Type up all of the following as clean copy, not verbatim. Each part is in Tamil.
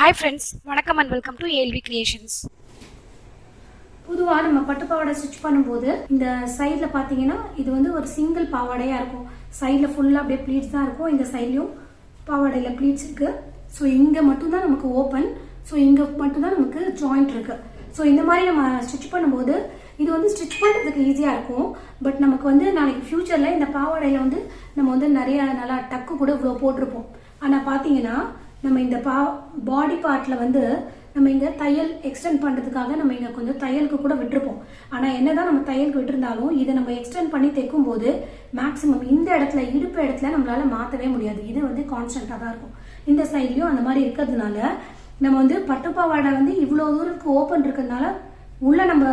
Hi friends, வணக்கம் and welcome to ALV Creations. பொதுவாக நம்ம பட்டு பாவாடை ஸ்டிச் பண்ணும்போது இந்த சைடில் பார்த்தீங்கன்னா இது வந்து ஒரு சிங்கிள் பாவாடையாக இருக்கும். சைடில் ஃபுல்லாக அப்படியே ப்ளீட்ஸ் தான் இருக்கும். இந்த சைட்லையும் பாவாடையில் ப்ளீட்ஸ் இருக்குது. ஸோ இங்கே மட்டும்தான் நமக்கு ஓப்பன். ஸோ இங்கே மட்டும்தான் நமக்கு ஜாயிண்ட் இருக்குது. ஸோ இந்த மாதிரி நம்ம ஸ்டிச் பண்ணும்போது இது வந்து ஸ்டிச் பண்ணுறதுக்கு ஈஸியாக இருக்கும். பட் நமக்கு வந்து நாளைக்கு ஃப்யூச்சரில் இந்த பாவாடையில் வந்து நம்ம வந்து நிறைய நல்லா டக்கு கூட இவ்வளோ போட்டிருப்போம். ஆனால் பார்த்தீங்கன்னா நம்ம இந்த பாடி பார்ட்டில் வந்து நம்ம இங்கே தையல் எக்ஸ்டெண்ட் பண்ணுறதுக்காக நம்ம இங்கே கொஞ்சம் தையலுக்கு கூட விட்டுருப்போம். ஆனால் என்னதான் நம்ம தையலுக்கு விட்டுருந்தாலும் இதை நம்ம எக்ஸ்டெண்ட் பண்ணி தைக்கும் போது மேக்ஸிமம் இந்த இடத்துல இடுப்பு இடத்துல நம்மளால மாற்றவே முடியாது. இது வந்து கான்ஸ்டண்ட்டாக தான் இருக்கும். இந்த சைட்லையும் அந்த மாதிரி இருக்கிறதுனால நம்ம வந்து பட்டுப்பாவாடை வந்து இவ்வளோ தூரத்துக்கு ஓப்பன் இருக்கிறதுனால உள்ள நம்ம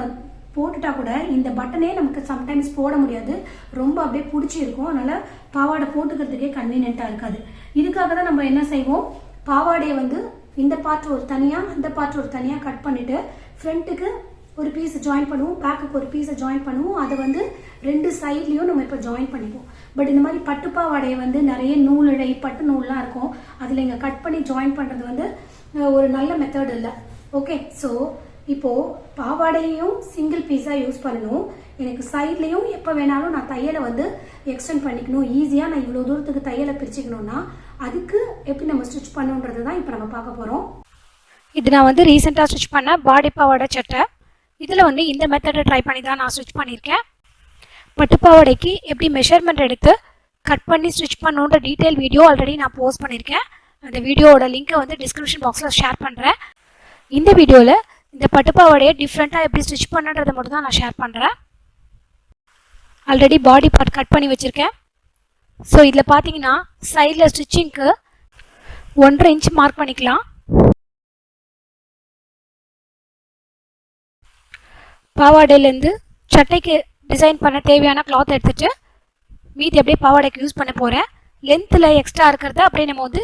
போட்டுட்டா கூட இந்த பட்டனே நமக்கு சம்டைம்ஸ் போட முடியாது. ரொம்ப அப்படியே பிடிச்சி இருக்கும். அதனால பாவாடை போட்டுக்கிறதுக்கே கன்வீனியன்ட்டாக இருக்காது. இதுக்காக தான் நம்ம என்ன செய்வோம், பாவாடையை வந்து இந்த பார்ட் ஒரு தனியாக அந்த பார்ட் ஒரு தனியாக கட் பண்ணிவிட்டு ஃப்ரண்ட்டுக்கு ஒரு பீஸ் ஜாயின் பண்ணுவோம், பேக்குக்கு ஒரு பீஸை ஜாயின் பண்ணுவோம். அதை வந்து ரெண்டு சைட்லேயும் நம்ம இப்போ ஜாயின் பண்ணிப்போம். பட் இந்த மாதிரி பட்டுப்பாவாடையை வந்து நிறைய நூலிழை பட்டு நூல்லாம் இருக்கும். அதில் இங்கே கட் பண்ணி ஜாயின் பண்ணுறது வந்து ஒரு நல்ல மெத்தட் இல்லை. ஓகே, ஸோ இப்போது பாவாடையையும் சிங்கிள் பீஸாக யூஸ் பண்ணணும். எனக்கு சைட்லேயும் எப்போ வேணாலும் நான் தையலை வந்து எக்ஸ்டெண்ட் பண்ணிக்கணும். ஈஸியாக நான் இவ்வளோ தூரத்துக்கு தையலை பிரிச்சுக்கணும்னா அதுக்கு எப்படி நம்ம ஸ்டிச் பண்ணுன்றது தான் இப்போ நம்ம பார்க்க போகிறோம். இது நான் வந்து ரீசெண்டாக ஸ்டிச் பண்ண பாடி பாவாடை சட்டை. இதில் வந்து இந்த மெத்தடை ட்ரை பண்ணி தான் நான் ஸ்டிச் பண்ணியிருக்கேன். பட்டு பாவாடைக்கு எப்படி மெஷர்மெண்ட் எடுத்து கட் பண்ணி ஸ்டிச் பண்ணுன்ற டீட்டெயில் வீடியோ ஆல்ரெடி நான் போஸ்ட் பண்ணியிருக்கேன். அந்த வீடியோவோட லிங்க்கை வந்து டிஸ்கிரிப்ஷன் பாக்ஸில் ஷேர் பண்ணுறேன். இந்த வீடியோவில் இந்த பட்டு பாவாடையை டிஃப்ரெண்ட்டாக எப்படி ஸ்டிச் பண்ணுன்றதை மட்டும் தான் நான் ஷேர் பண்ணுறேன். ஆல்ரெடி பாடி பார்ட் கட் பண்ணி வச்சுருக்கேன். ஸோ இதில் பார்த்தீங்கன்னா சைடில் ஸ்டிச்சிங்க்கு 1.5 இன்ச் மார்க் பண்ணிக்கலாம். பாவாடையிலேருந்து சட்டைக்கு டிசைன் பண்ண தேவையான கிளாத் எடுத்துகிட்டு மீதி அப்படியே பாவாடைக்கு யூஸ் பண்ண போகிறேன். லென்த்தில் எக்ஸ்ட்ரா இருக்கிறத அப்படியே நம்ம வந்து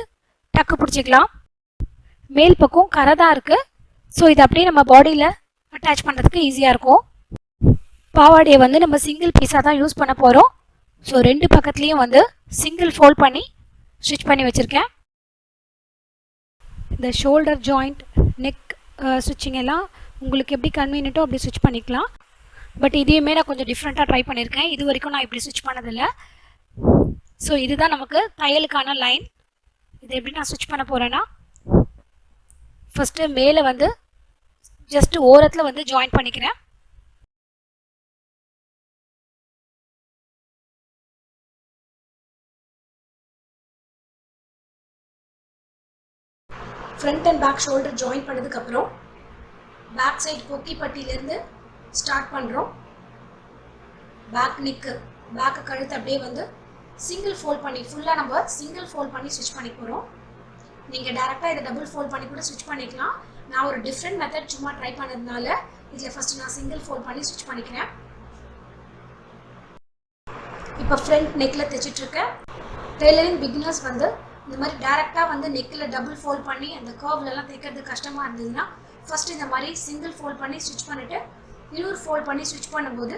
டக்கு பிடிச்சிக்கலாம். மேல் பக்கம் கரை தான் இருக்குது. ஸோ இது அப்படியே நம்ம பாடியில் அட்டாச் பண்ணுறதுக்கு ஈஸியாக இருக்கும். பாவாடையை வந்து நம்ம சிங்கிள் பீஸாக தான் யூஸ் பண்ண போகிறோம். ஸோ ரெண்டு பக்கத்துலேயும் வந்து சிங்கிள் ஃபோல்ட் பண்ணி ஸ்டிச் பண்ணி வச்சுருக்கேன். இந்த ஷோல்டர் ஜாயிண்ட் நெக் ஸ்டிச்சிங் எல்லாம் உங்களுக்கு எப்படி கன்வீனியன்ட்டோ அப்படி ஸ்டிச் பண்ணிக்கலாம். பட் இதையுமே நான் கொஞ்சம் டிஃப்ரெண்ட்டாக ட்ரை பண்ணியிருக்கேன். இது வரைக்கும் நான் இப்படி ஸ்டிச் பண்ணதில்லை. ஸோ இதுதான் நமக்கு தையலுக்கான லைன். இது எப்படி நான் ஸ்டிச் பண்ண போகிறேன்னா, ஃபஸ்ட்டு மேலே வந்து ஜஸ்ட் ஓரத்தில் வந்து ஜாயின் பண்ணிக்கிறேன். Front and back shoulder join பண்ணதுக்கப்புறம் பேக் சைடு கொக்கி பட்டியிலேருந்து ஸ்டார்ட் பண்ணுறோம். பேக் நெக்கு பேக்கு கழுத்து அப்படியே வந்து சிங்கிள் ஃபோல்ட் பண்ணி ஃபுல்லாக நம்ம சிங்கிள் ஃபோல்ட் பண்ணி ஸ்டிச் பண்ணி போகிறோம். நீங்கள் டேரெக்டாக இதை டபுள் ஃபோல்ட் பண்ணி கூட ஸ்டிச் பண்ணிக்கலாம். நான் ஒரு டிஃப்ரெண்ட் மெத்தட் சும்மா ட்ரை பண்ணதுனால இதில் ஃபஸ்ட்டு நான் சிங்கிள் ஃபோல்ட் பண்ணி ஸ்டிச் பண்ணிக்கிறேன். இப்போ ஃப்ரண்ட் நெக்கில் தைச்சிட்ருக்கேன். டெய்லரிங் பிகினர்ஸ் வந்து இந்த மாதிரி டேரெக்டாக வந்து நெக்கில் டபுள் ஃபோல்ட் பண்ணி அந்த கர்வ்லலாம் தைக்கிறது கஷ்டமாக இருந்ததுன்னா ஃபஸ்ட்டு இந்த மாதிரி சிங்கிள் ஃபோல்ட் பண்ணி ஸ்டிச் பண்ணிவிட்டு இன்னொரு ஃபோல்ட் பண்ணி ஸ்டிச் பண்ணும்போது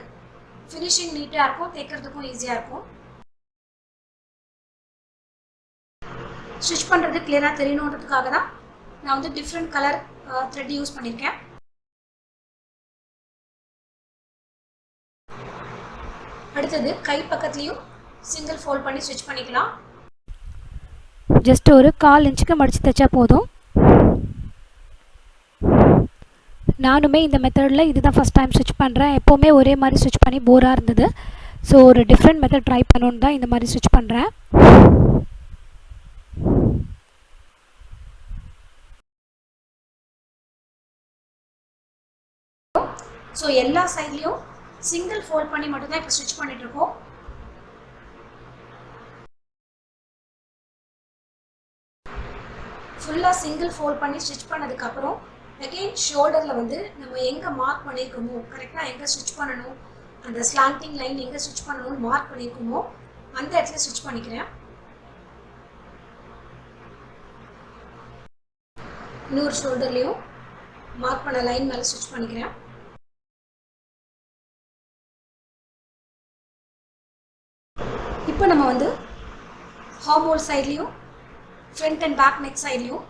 ஃபினிஷிங் நீட்டாக இருக்கும், தைக்கிறதுக்கும் ஈஸியாக இருக்கும். ஸ்டிச் பண்ணுறது கிளியராக தெரியணுன்றதுக்காக தான் நான் வந்து டிஃப்ரெண்ட் கலர் த்ரெட் யூஸ் பண்ணியிருக்கேன். அடுத்தது கை பக்கத்துலேயும் சிங்கிள் ஃபோல்ட் பண்ணி ஸ்டிச் பண்ணிக்கலாம். ஜஸ்ட் ஒரு 1/4 இன்ச்சுக்கு மடித்து தைச்சா போதும். நானுமே இந்த மெத்தடில் இதுதான் ஃபஸ்ட் டைம் ஸ்டிச் பண்ணுறேன். எப்போவுமே ஒரே மாதிரி ஸ்டிச் பண்ணி போராக இருந்தது. ஸோ ஒரு டிஃப்ரெண்ட் மெத்தட் ட்ரை பண்ணணுன்னு தான் இந்த மாதிரி ஸ்டிச் பண்ணுறேன். ஸோ எல்லா சைட்லேயும் சிங்கிள் ஃபோல்ட் பண்ணி மட்டும்தான் இப்போ ஸ்டிச் பண்ணிகிட்ருக்கோம். ஃபுல்லாக சிங்கிள் ஃபோல்ட் பண்ணி ஸ்டிச் பண்ணதுக்கப்புறம் அகெயின் ஷோல்டரில் வந்து நம்ம எங்கே மார்க் பண்ணியிருக்கோமோ கரெக்டாக எங்கே ஸ்டிச் பண்ணணும், அந்த ஸ்லாண்டிங் லைன் எங்கே ஸ்டிச் பண்ணணும்னு மார்க் பண்ணியிருக்கோமோ அந்த இடத்துல ஸ்டிச் பண்ணிக்கிறேன். இன்னொரு ஷோல்டர்லேயும் மார்க் பண்ண லைன் மேலே ஸ்டிச் பண்ணிக்கிறேன். இப்போ நம்ம வந்து ஹார்மோல் சைட்லேயும் ஃப்ரண்ட் அண்ட் பேக் நெக் சைட்லேயும்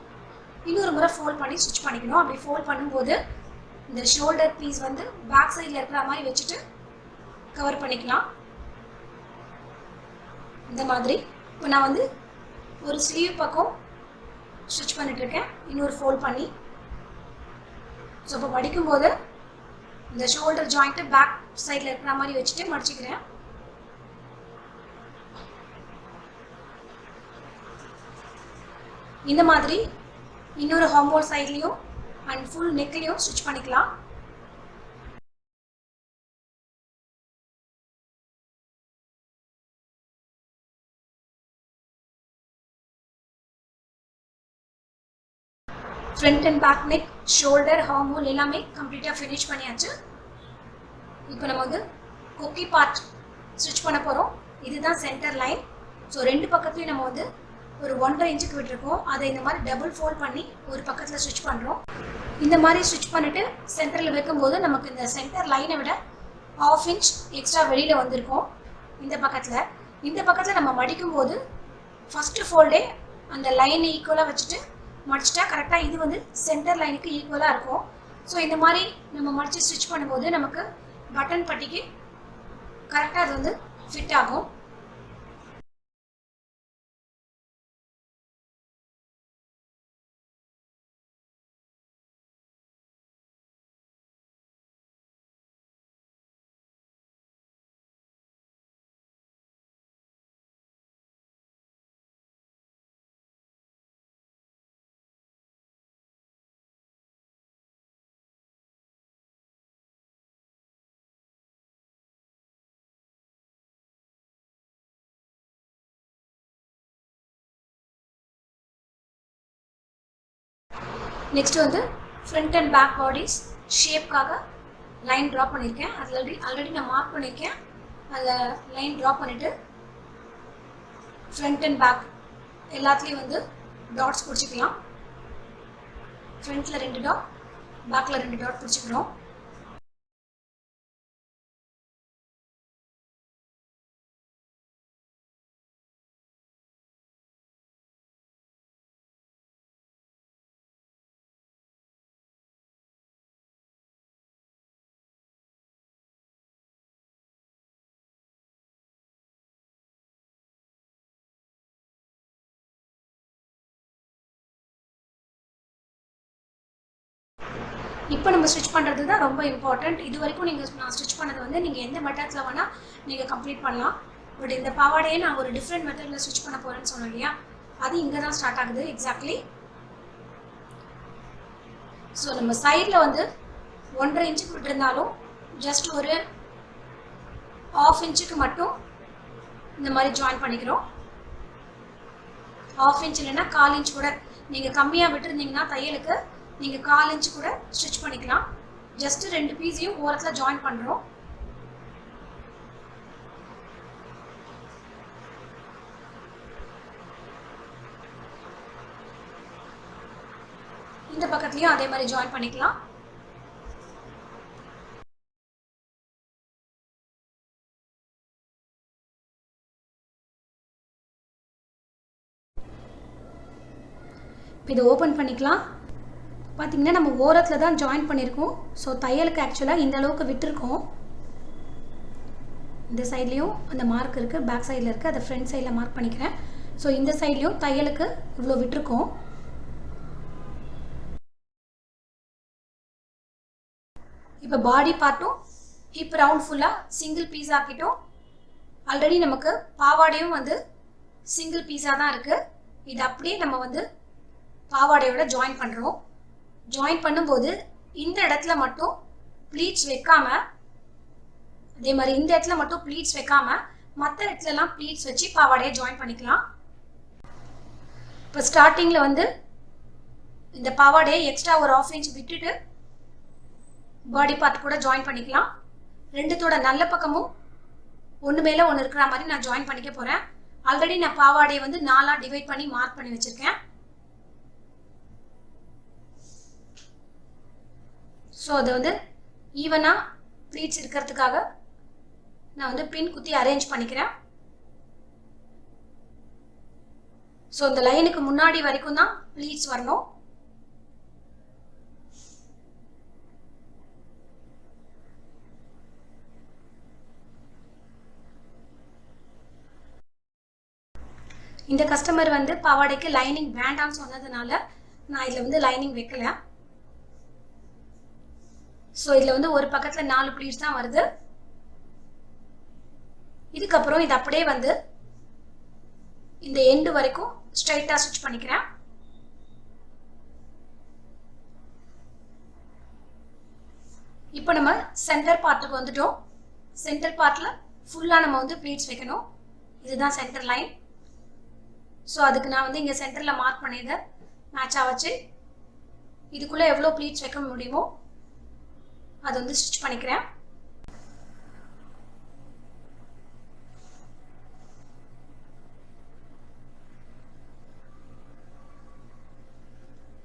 இன்னொரு முறை ஃபோல்ட் பண்ணி ஸ்டிச் பண்ணிக்கணும். அப்படி ஃபோல்ட் பண்ணும்போது இந்த ஷோல்டர் பீஸ் வந்து பேக் சைடில் இருக்கிற மாதிரி வச்சுட்டு கவர் பண்ணிக்கலாம். இந்த மாதிரி இப்போ நான் வந்து ஒரு ஸ்லீவ் பக்கம் ஸ்டிச் பண்ணிட்டுருக்கேன், இன்னொரு ஃபோல்ட் பண்ணி. ஸோ இப்போ மடிக்கும்போது இந்த ஷோல்டர் ஜாயிண்ட்டு பேக் சைடில் இருக்கிற மாதிரி வச்சுட்டு மடிச்சுக்கிறேன். இந்த மாதிரி இன்னொரு ஹார்மோல் சைட்லேயும் அண்ட் ஃபுல் நெக்லேயும் ஸ்டிச் பண்ணிக்கலாம். Front and back neck, shoulder, armhole எல்லாமே கம்ப்ளீட்டாக ஃபினிஷ் பண்ணியாச்சு. இப்போ நம்ம வந்து கொக்கி பார்ட் ஸ்டிச் பண்ண போகிறோம். இதுதான் சென்டர் லைன். ஸோ ரெண்டு பக்கத்துலையும் நம்ம வந்து ஒரு 1.5 இன்ச்சுக்கு விட்டுருக்கோம். அதை இந்த மாதிரி டபுள் ஃபோல்ட் பண்ணி ஒரு பக்கத்தில் ஸ்டிச் பண்ணுறோம். இந்த மாதிரி ஸ்டிச் பண்ணிவிட்டு சென்டரில் வைக்கும்போது நமக்கு இந்த சென்டர் லைனை விட 1/2 இன்ச் எக்ஸ்ட்ரா வெளியில் வந்திருக்கும். இந்த பக்கத்தில் நம்ம மடிக்கும்போது ஃபஸ்ட்டு ஃபோல்டே அந்த லைனை ஈக்குவலாக வச்சுட்டு மடிச்சிட்டா கரெக்டாக இது வந்து சென்டர் லைனுக்கு ஈக்குவலாக இருக்கும். ஸோ இந்த மாதிரி நம்ம மடித்து ஸ்டிச் பண்ணும்போது நமக்கு பட்டன் பட்டிக்கு கரெக்டாக அது வந்து ஃபிட் ஆகும். நெக்ஸ்ட் வந்து ஃப்ரண்ட் அண்ட் பேக் பாடிஸ் ஷேப்காக லைன் ட்ரா பண்ணியிருக்கேன். அதில் ஆல்ரெடி நான் மார்க் பண்ணியிருக்கேன். அதில் லைன் ட்ரா பண்ணிவிட்டு ஃப்ரண்ட் அண்ட் பேக் எல்லாத்துலேயும் வந்து டாட்ஸ் பிடிச்சிக்கலாம். ஃப்ரண்ட்டில் 2 டாட், பேக்கில் 2 டாட் பிடிச்சிக்கிறோம். இப்போ நம்ம ஸ்டிச் பண்ணுறது தான் ரொம்ப இம்பார்ட்டண்ட். இது வரைக்கும் நான் ஸ்டிச் பண்ணது வந்து நீங்கள் எந்த மெத்தட்ஸில் வேணால் நீங்கள் கம்ப்ளீட் பண்ணலாம். பட் இந்த பாவாடையே நான் ஒரு டிஃப்ரெண்ட் மெத்தடில் ஸ்டிச் பண்ண போகிறேன்னு சொன்னேன் இல்லையா, அது இங்கே தான் ஸ்டார்ட் ஆகுது எக்ஸாக்ட்லி. ஸோ நம்ம சைடில் வந்து 1.5 இன்ச்சுக்கு விட்டுருந்தாலும் ஜஸ்ட் ஒரு 1/2 இன்ச்சுக்கு மட்டும் இந்த மாதிரி ஜாயின் பண்ணிக்கிறோம். 1/2 இன்ச் இல்லைன்னா 1/4 இன்ச் கூட நீங்கள் கம்மியாக விட்டுருந்தீங்கன்னா தையலுக்கு நீங்கள் 1/4 இன்ச் கூட ஸ்டிச் பண்ணிக்கலாம். ஜஸ்ட் 2 பீஸையும் ஓரத்தில் ஜாயின் பண்ணுறோம். இந்த பக்கத்துலையும் அதே மாதிரி ஜாயின் பண்ணிக்கலாம். இப்போ இதை ஓப்பன் பண்ணிக்கலாம். பார்த்திங்கன்னா நம்ம ஓரத்தில் தான் ஜாயின் பண்ணியிருக்கோம். ஸோ தையலுக்கு ஆக்சுவலாக இந்த அளவுக்கு விட்டுருக்கோம். இந்த சைட்லேயும் அந்த மார்க் இருக்குது, பேக் சைடில் இருக்குது, அதை ஃப்ரண்ட் சைடில் மார்க் பண்ணிக்கிறேன். ஸோ இந்த சைட்லேயும் தையலுக்கு இவ்வளோ விட்டுருக்கோம். இப்போ பாடி பார்ட்டும் ஹிப் ரவுண்ட் ஃபுல்லாக சிங்கிள் பீஸ் ஆக்கிட்டோம். ஆல்ரெடி நமக்கு பாவாடையும் வந்து சிங்கிள் பீஸாக தான் இருக்குது. இது அப்படியே நம்ம வந்து பாவாடையோட ஜாயின் பண்ணுறோம். ஜாயின் பண்ணும்போது இந்த இடத்துல மட்டும் ப்ளீட்ஸ் வைக்காம, அதே மாதிரி இந்த இடத்துல மட்டும் ப்ளீட்ஸ் வைக்காம மற்ற இடத்துலலாம் ப்ளீட்ஸ் வச்சு பாவாடையை ஜாயின் பண்ணிக்கலாம். இப்போ ஸ்டார்டிங்கில் வந்து இந்த பாவாடையை எக்ஸ்ட்ரா ஒரு 1/2 இன்ச் விட்டுட்டு பாடி பார்ட் கூட ஜாயின் பண்ணிக்கலாம். ரெண்டுத்தோட நல்ல பக்கமும் ஒன்று மேலே ஒன்று இருக்கிற மாதிரி நான் ஜாயின் பண்ணிக்க போகிறேன். ஆல்ரெடி நான் பாவாடையை வந்து 4ஆக டிவைட் பண்ணி மார்க் பண்ணி வச்சுருக்கேன். ஸோ அதை வந்து ஈவனாக ப்ளீட்ஸ் இருக்கிறதுக்காக நான் வந்து பின் குத்தி அரேஞ்ச் பண்ணிக்கிறேன். ஸோ இந்த லைனுக்கு முன்னாடி வரைக்கும் தான் ப்ளீட்ஸ் வரணும். இந்த கஸ்டமர் வந்து பாவாடைக்கு லைனிங் வேண்டாம்னு சொன்னதுனால நான் இதில் வந்து லைனிங் வைக்கல. ஸோ இதில் வந்து ஒரு பக்கத்தில் 4 ப்ளீட்ஸ் தான் வருது. இதுக்கப்புறம் இது அப்படியே வந்து இந்த எண்டு வரைக்கும் ஸ்ட்ரைட்டாக ஸ்டிச் பண்ணிக்கிறேன். இப்போ நம்ம சென்டர் பார்ட்டுக்கு வந்துட்டோம். சென்டர் பார்ட்டில் ஃபுல்லாக நம்ம வந்து ப்ளீட்ஸ் வைக்கணும். இதுதான் சென்டர் லைன். ஸோ அதுக்கு நான் வந்து இங்கே சென்டரில் மார்க் பண்ணியதை மேட்சாக வச்சு இதுக்குள்ளே எவ்வளோ ப்ளீட்ஸ் வைக்க முடியுமோ அதை வந்து ஸ்டிச் பண்ணிக்கிறேன்.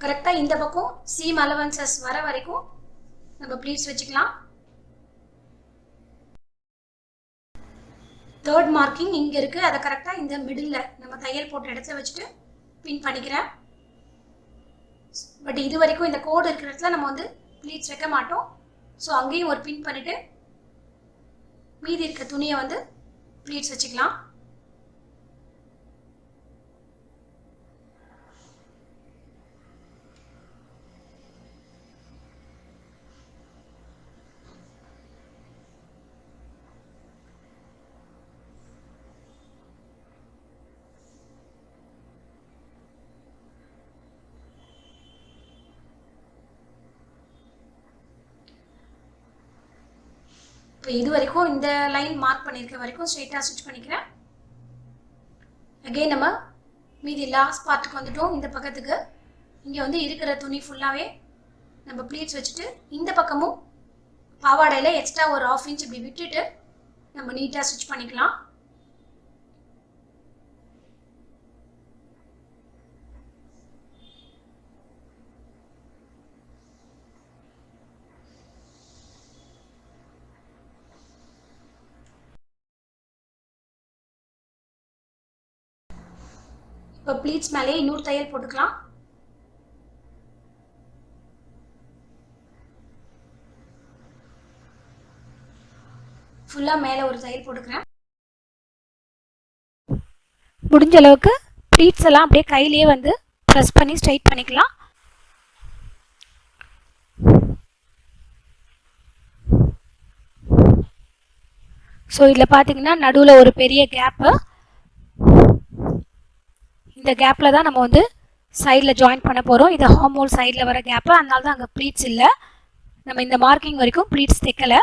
கரெக்டாக இந்த பக்கம் சீம் அலவன்சஸ் வர வரைக்கும் நம்ம ப்ளீட்ஸ் வச்சுக்கலாம். தேர்ட் மார்க்கிங் இங்கே இருக்குது. அதை கரெக்டாக இந்த மிடில் நம்ம தையல் போட்ட இடத்துல வச்சுட்டு பின் பண்ணிக்கிறேன். பட் இது வரைக்கும் இந்த கோடு இருக்கிற இடத்துல நம்ம வந்து ப்ளீட்ஸ் வைக்க மாட்டோம். ஸோ அங்கேயும் ஒரு பின் பண்ணிவிட்டு மீதி இருக்க துணியை வந்து ப்ளீட்ஸ் வச்சுக்கலாம். இப்போ இது வரைக்கும் இந்த லைன் மார்க் பண்ணியிருக்க வரைக்கும் ஸ்ட்ரெயிட்டாக ஸ்டிச் பண்ணிக்கிறேன். அகெயின் நம்ம மீதி லாஸ்ட் பார்ட்டுக்கு வந்துட்டோம். இந்த பக்கத்துக்கு இங்கே வந்து இருக்கிற துணி ஃபுல்லாகவே நம்ம ப்ளீட்ஸ் வச்சுட்டு இந்த பக்கமும் பாவாடையில் எக்ஸ்ட்ரா ஒரு 1/2 இன்ச் இப்படி விட்டுட்டு நம்ம நீட்டாக ஸ்டிச் பண்ணிக்கலாம். இப்போ ப்ளீட்ஸ் மேலே இன்னொரு தையல் போட்டுக்கலாம். ஃபுல்லாக மேலே ஒரு தையல் போட்டுக்கிறேன். முடிஞ்ச அளவுக்கு ப்ளீட்ஸ் எல்லாம் அப்படியே கையிலேயே வந்து ப்ரெஸ் பண்ணி ஸ்ட்ரைட் பண்ணிக்கலாம். ஸோ இதில் பார்த்தீங்கன்னா நடுவில் ஒரு பெரிய கேப்பு. இந்த கேப்பில் தான் நம்ம வந்து சைடில் ஜாயின் பண்ண போகிறோம். இது ஹார்மோல் சைடில் வர கேப்பு. அதனால தான் அங்கே ப்ளீட்ஸ் இல்லை. நம்ம இந்த மார்க்கிங் வரைக்கும் ப்ளீட்ஸ் தைக்கலை.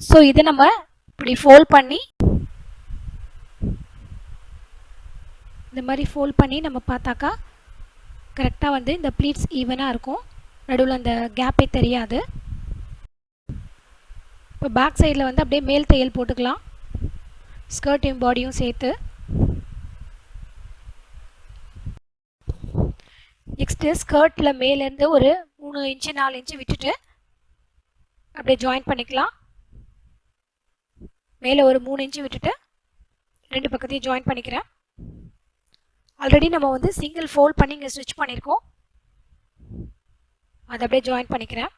ஸோ இதை நம்ம இப்படி ஃபோல்ட் பண்ணி இந்த மாதிரி ஃபோல்ட் பண்ணி நம்ம பார்த்தாக்கா கரெக்டாக வந்து இந்த ப்ளீட்ஸ் ஈவனாக இருக்கும். நடுவில் அந்த கேப்பே தெரியாது. இப்போ பேக் சைடில் வந்து அப்படியே மேல் தையல் போட்டுக்கலாம், ஸ்கர்ட்டையும் பாடியும் சேர்த்து. நெக்ஸ்ட்டு ஸ்கர்ட்டில் மேலேருந்து ஒரு 3 இன்ச்சு 4 இன்ச்சு விட்டுட்டு அப்படியே ஜாயின் பண்ணிக்கலாம். மேலே ஒரு 3 இன்ச்சு விட்டுட்டு 2 பக்கத்தையும் ஜாயின் பண்ணிக்கிறேன். ஆல்ரெடி நம்ம வந்து சிங்கிள் ஃபோல்ட் பண்ணி இங்கே ஸ்டிச் பண்ணியிருக்கோம். அதை அப்படியே ஜாயின் பண்ணிக்கிறேன்.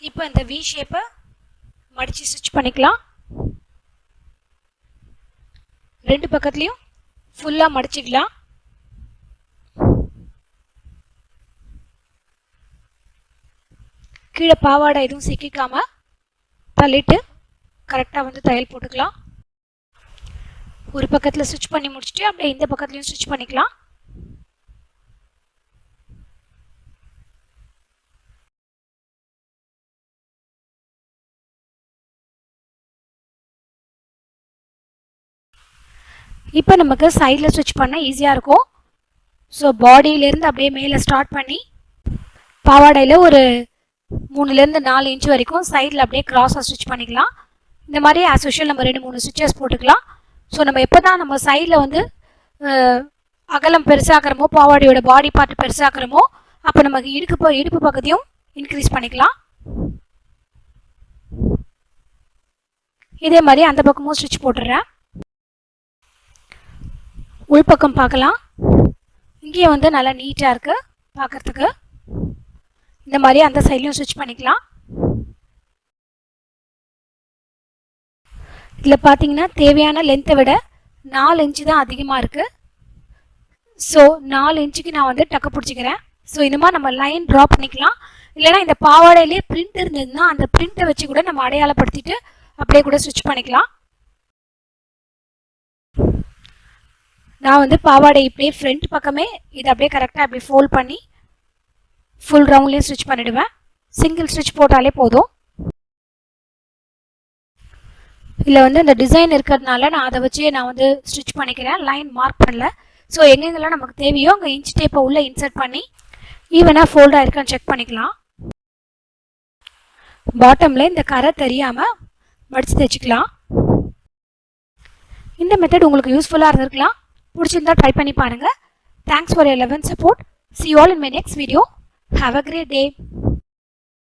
இப்போ இந்த வி ஷேப்பை மடித்து ஸ்டிச் பண்ணிக்கலாம். 2 பக்கத்துலேயும் ஃபுல்லாக மடிச்சிக்கலாம். கீழே பாவாடை எதுவும் சிக்கிக்காம தள்ளிட்டு கரெக்டாக வந்து தையல் போட்டுக்கலாம். ஒரு பக்கத்தில் ஸ்டிச் பண்ணி முடிச்சுட்டு அப்படியே இந்த பக்கத்துலையும் ஸ்டிச் பண்ணிக்கலாம். இப்போ நமக்கு சைடில் ஸ்டிச் பண்ண ஈஸியாக இருக்கும். ஸோ பாடியிலேருந்து அப்படியே மேலே ஸ்டார்ட் பண்ணி பாவாடையில் ஒரு 3லேருந்து 4 இன்ச் வரைக்கும் சைடில் அப்படியே கிராஸாக ஸ்டிச் பண்ணிக்கலாம். இந்த மாதிரி ஆஸ் யூஷுவல் நம்ம 2-3 ஸ்டிச்சஸ் போட்டுக்கலாம். ஸோ நம்ம எப்போ தான் நம்ம சைடில் வந்து அகலம் பெருசாகிறோமோ, பாவாடையோட பாடி பார்ட் பெருசாகிறோமோ, அப்போ நமக்கு இடுப்பு பக்கத்தையும் இன்க்ரீஸ் பண்ணிக்கலாம். இதே மாதிரி அந்த பக்கமும் ஸ்டிச் போட்டுடுறேன். உள்பக்கம் பார்க்கலாம். இங்கேயே வந்து நல்லா நீட்டாக இருக்குது பார்க்குறதுக்கு. இந்த மாதிரி அந்த சைட்லையும் ஸ்டிச் பண்ணிக்கலாம். இதில் பார்த்தீங்கன்னா தேவையான லென்த்தை விட 4 இன்ச்சு தான் அதிகமாக இருக்குது. ஸோ 4 இன்ச்சுக்கு நான் வந்து டக்கு பிடிச்சிக்கிறேன். ஸோ இந்த மாதிரி நம்ம லைன் ட்ரா பண்ணிக்கலாம். இல்லைனா இந்த பாவாடையிலே பிரிண்ட் இருந்ததுன்னா அந்த பிரிண்ட்டை வச்சு கூட நம்ம அடையாளப்படுத்திட்டு அப்படியே கூட ஸ்டிச் பண்ணிக்கலாம். நான் வந்து பாவாடை இப்படியே ஃப்ரண்ட் பக்கமே இதை அப்படியே கரெக்டாக அப்படி ஃபோல்ட் பண்ணி ஃபுல் ரவுண்ட்லேயும் ஸ்டிச் பண்ணிவிடுவேன். சிங்கிள் ஸ்டிச் போட்டாலே போதும். இதில் வந்து இந்த டிசைன் இருக்கிறதுனால நான் அதை வச்சே நான் வந்து ஸ்டிச் பண்ணிக்கிறேன். லைன் மார்க் பண்ணல. ஸோ எங்கெங்கெல்லாம் நமக்கு தேவையோ அங்கே இன்ச் டேப்பை உள்ளே இன்சர்ட் பண்ணி ஈவனாக ஃபோல்டாக இருக்கான்னு செக் பண்ணிக்கலாம். பாட்டமில் இந்த கரை தெரியாமல் மடித்து தைச்சிக்கலாம். இந்த மெத்தட் உங்களுக்கு யூஸ்ஃபுல்லாக இருந்திருக்கலாம். பிடிச்சிருந்தா ட்ரை பண்ணி பாருங்கள். Thanks for your love and support. See you all in my next video. Have a great day.